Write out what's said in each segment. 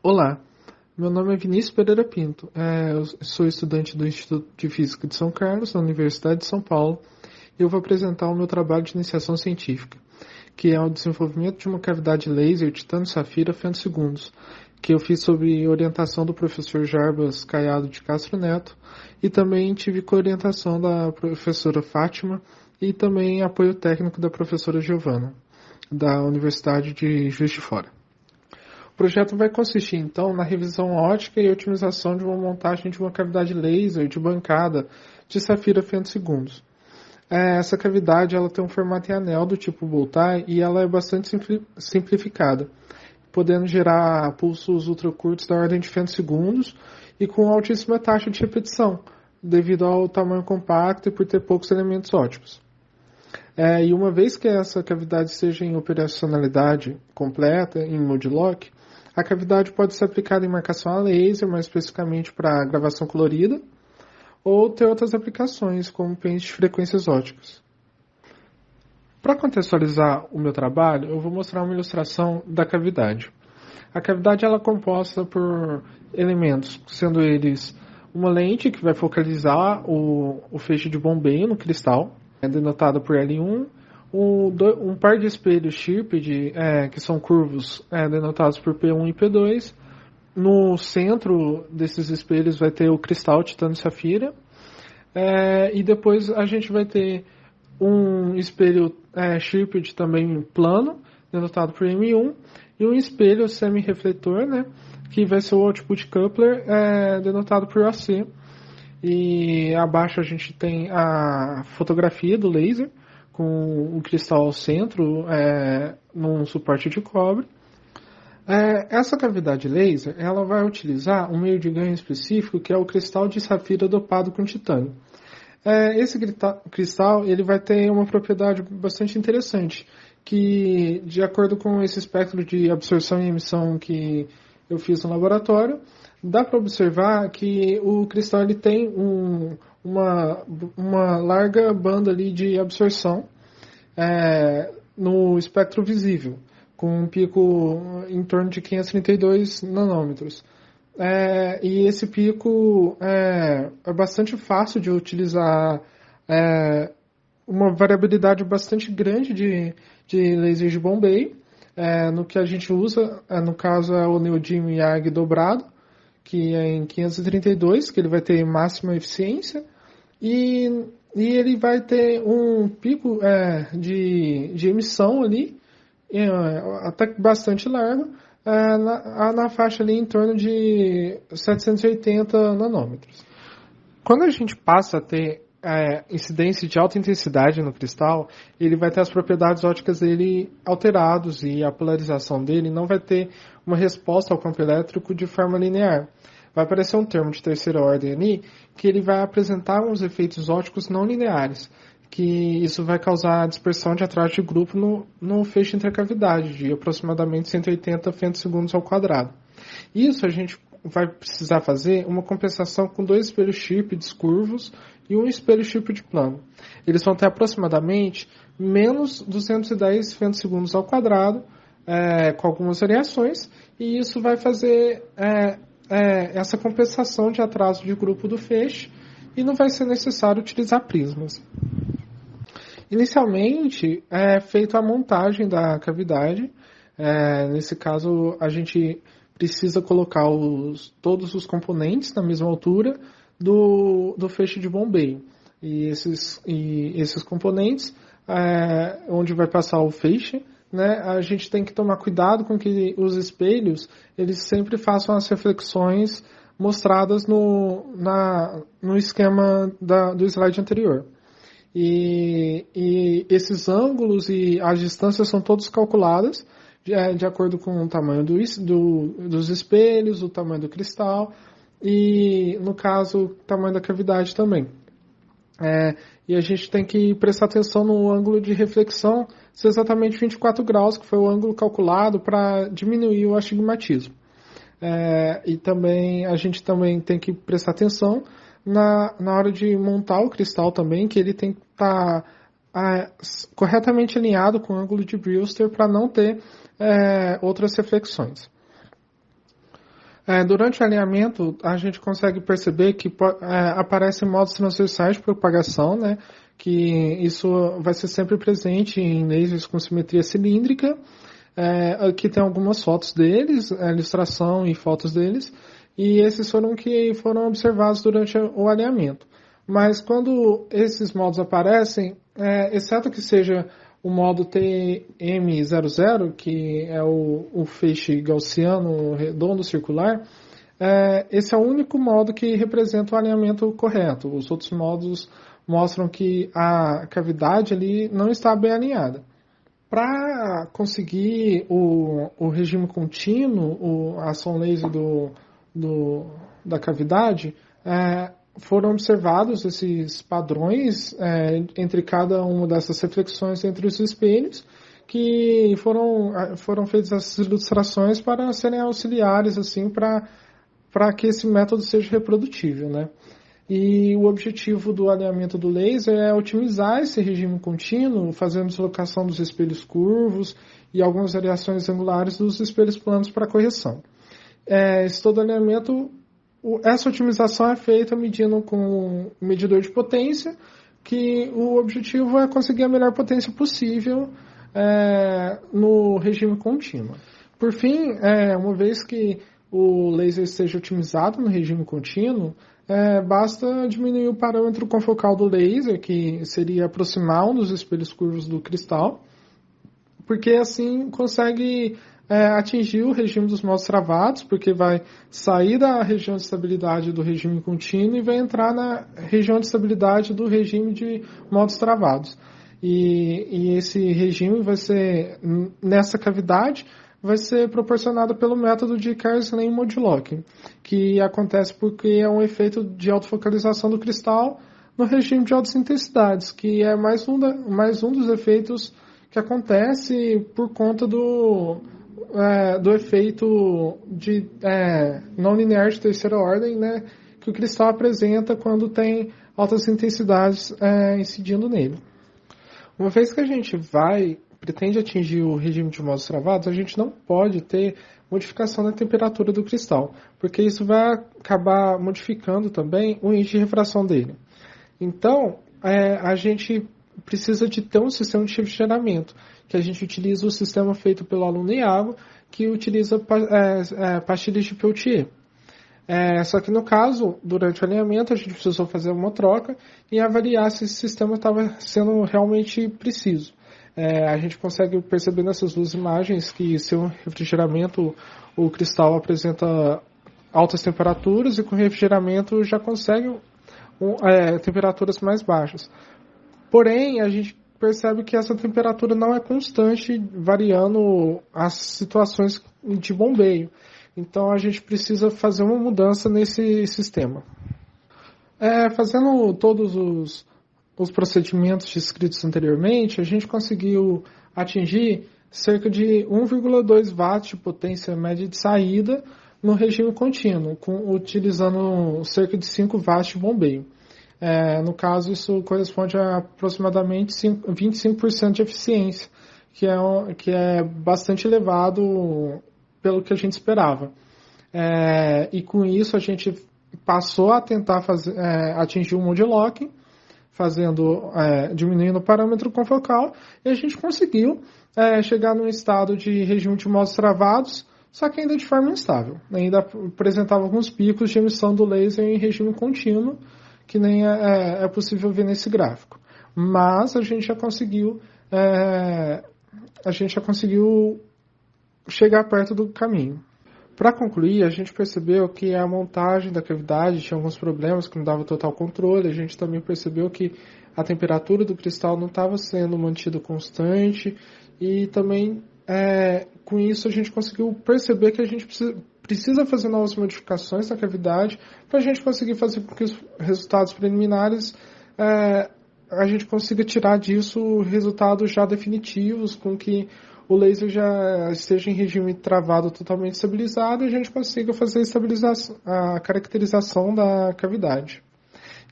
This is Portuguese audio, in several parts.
Olá, meu nome é Vinícius Pereira Pinto. Eu sou estudante do Instituto de Física de São Carlos, da Universidade de São Paulo, e eu vou apresentar o meu trabalho de iniciação científica, que é o desenvolvimento de uma cavidade laser titânio-safira femtosegundos, que eu fiz sob orientação do professor Jarbas Caiado de Castro Neto, e também tive coorientação da professora Fátima e também apoio técnico da professora Giovana, da Universidade de Juiz de Fora. O projeto vai consistir, então, na revisão ótica e otimização de uma montagem de uma cavidade laser de bancada de safira femtosegundos. Essa cavidade ela tem um formato em anel do tipo bow-tie e ela é bastante simplificada, podendo gerar pulsos ultracurtos da ordem de femtosegundos e com altíssima taxa de repetição, devido ao tamanho compacto e por ter poucos elementos ópticos. E uma vez que essa cavidade seja em operacionalidade completa, em Mode-Lock, a cavidade pode ser aplicada em marcação a laser, mais especificamente para gravação colorida, ou ter outras aplicações, como pente de frequências óticas. Para contextualizar o meu trabalho, eu vou mostrar uma ilustração da cavidade. A cavidade ela é composta por elementos, sendo eles uma lente que vai focalizar o feixe de bombeio no cristal, denotado por L1, um par de espelhos Chirped, que são curvos, denotados por P1 e P2. No centro desses espelhos vai ter o cristal titânio-safira, e depois a gente vai ter um espelho Chirped também plano, denotado por M1, e um espelho semi-refletor, né, que vai ser o Output Coupler, denotado por AC. E abaixo a gente tem a fotografia do laser, com o cristal ao centro, num suporte de cobre. Essa cavidade laser ela vai utilizar um meio de ganho específico, que é o cristal de safira dopado com titânio. Esse cristal ele vai ter uma propriedade bastante interessante, que, de acordo com esse espectro de absorção e emissão que eu fiz no laboratório, dá para observar que o cristal ele tem uma larga banda ali de absorção no espectro visível, com um pico em torno de 532 nanômetros. E esse pico é bastante fácil de utilizar, uma variabilidade bastante grande de lasers de bombeio. No que a gente usa, no caso, é o neodymium YAG dobrado, que é em 532, que ele vai ter máxima eficiência, e ele vai ter um pico de emissão ali, até bastante largo, na faixa ali em torno de 780 nanômetros. Quando a gente passa a ter incidência de alta intensidade no cristal, ele vai ter as propriedades ópticas dele alteradas e a polarização dele não vai ter uma resposta ao campo elétrico de forma linear. Vai aparecer um termo de terceira ordem ali que ele vai apresentar uns efeitos ópticos não lineares, que isso vai causar dispersão de atraso de grupo no feixe intracavidade de aproximadamente 180 femtosegundos ao quadrado. Isso a gente vai precisar fazer uma compensação com dois espelhos Chirped curvos e um espelho Chirped plano. Eles vão ter aproximadamente menos 210 femtosegundos ao quadrado, com algumas variações, e isso vai fazer essa compensação de atraso de grupo do feixe, e não vai ser necessário utilizar prismas. Inicialmente é feita a montagem da cavidade. Nesse caso, a gente precisa colocar todos os componentes na mesma altura do feixe de bombeio. E esses componentes, onde vai passar o feixe, né, a gente tem que tomar cuidado com que os espelhos eles sempre façam as reflexões mostradas no esquema do slide anterior. E esses ângulos e as distâncias são todos calculadas de acordo com o tamanho dos espelhos, o tamanho do cristal e, no caso, o tamanho da cavidade também. E a gente tem que prestar atenção no ângulo de reflexão, ser exatamente 24 graus, que foi o ângulo calculado para diminuir o astigmatismo. E também a gente também tem que prestar atenção na hora de montar o cristal também, que ele tem que estar corretamente alinhado com o ângulo de Brewster para não ter outras reflexões. Durante o alinhamento, a gente consegue perceber que aparecem modos transversais de propagação, né? Que isso vai ser sempre presente em lasers com simetria cilíndrica. Aqui tem algumas fotos deles, ilustração e fotos deles, e esses foram observados durante o alinhamento. Mas quando esses modos aparecem, exceto que seja o modo TM00, que é o feixe gaussiano redondo circular, esse é o único modo que representa o alinhamento correto. Os outros modos mostram que a cavidade ali não está bem alinhada. Para conseguir o regime contínuo, a ação laser da cavidade, foram observados esses padrões entre cada uma dessas reflexões entre os espelhos, que foram feitas essas ilustrações para serem auxiliares assim, para que esse método seja reprodutível, né? E o objetivo do alinhamento do laser é otimizar esse regime contínuo, fazendo deslocação dos espelhos curvos e algumas variações angulares dos espelhos planos para correção. Esse todo alinhamento, essa otimização é feita medindo com um medidor de potência, que o objetivo é conseguir a melhor potência possível no regime contínuo. Por fim, uma vez que o laser esteja otimizado no regime contínuo, basta diminuir o parâmetro confocal do laser, que seria aproximar um dos espelhos curvos do cristal, porque assim consegue atingir o regime dos modos travados, porque vai sair da região de estabilidade do regime contínuo e vai entrar na região de estabilidade do regime de modos travados. E esse regime vai ser, nessa cavidade, vai ser proporcionado pelo método de Kerr-Slane Mode-Locking, que acontece porque é um efeito de autofocalização do cristal no regime de altas intensidades, que é mais um dos efeitos que acontece por conta do efeito de não linear de terceira ordem, né, que o cristal apresenta quando tem altas intensidades incidindo nele. Uma vez que a gente pretende atingir o regime de modos travados, a gente não pode ter modificação da temperatura do cristal, porque isso vai acabar modificando também o índice de refração dele. Então, a gente precisa de ter um sistema de refrigeramento, que a gente utiliza o sistema feito pelo aluno Iago, que utiliza pastilhas de Peltier. Só que no caso, durante o alinhamento, a gente precisou fazer uma troca e avaliar se esse sistema estava sendo realmente preciso. A gente consegue perceber nessas duas imagens que sem o refrigeramento o cristal apresenta altas temperaturas e com refrigeramento já consegue temperaturas mais baixas. Porém, a gente percebe que essa temperatura não é constante, variando as situações de bombeio. Então a gente precisa fazer uma mudança nesse sistema. Fazendo todos os procedimentos descritos anteriormente, a gente conseguiu atingir cerca de 1,2 watts de potência média de saída no regime contínuo, utilizando cerca de 5 watts de bombeio. No caso, isso corresponde a aproximadamente 25% de eficiência, que é bastante elevado pelo que a gente esperava. E com isso a gente passou a tentar atingir o mode locking, diminuindo o parâmetro confocal, e a gente conseguiu chegar num estado de regime de modos travados, só que ainda de forma instável. Ainda apresentava alguns picos de emissão do laser em regime contínuo, que nem é possível ver nesse gráfico. Mas a gente já conseguiu chegar perto do caminho. Para concluir, a gente percebeu que a montagem da cavidade tinha alguns problemas que não dava total controle. A gente também percebeu que a temperatura do cristal não estava sendo mantida constante. E também, com isso, a gente conseguiu perceber que a gente precisa fazer novas modificações na cavidade para a gente conseguir fazer com que os resultados preliminares a gente consiga tirar disso resultados já definitivos, com que o laser já esteja em regime travado totalmente estabilizado e a gente consiga fazer a caracterização da cavidade.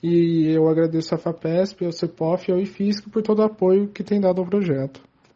E eu agradeço a FAPESP, ao CEPOF e ao IFISC por todo o apoio que tem dado ao projeto.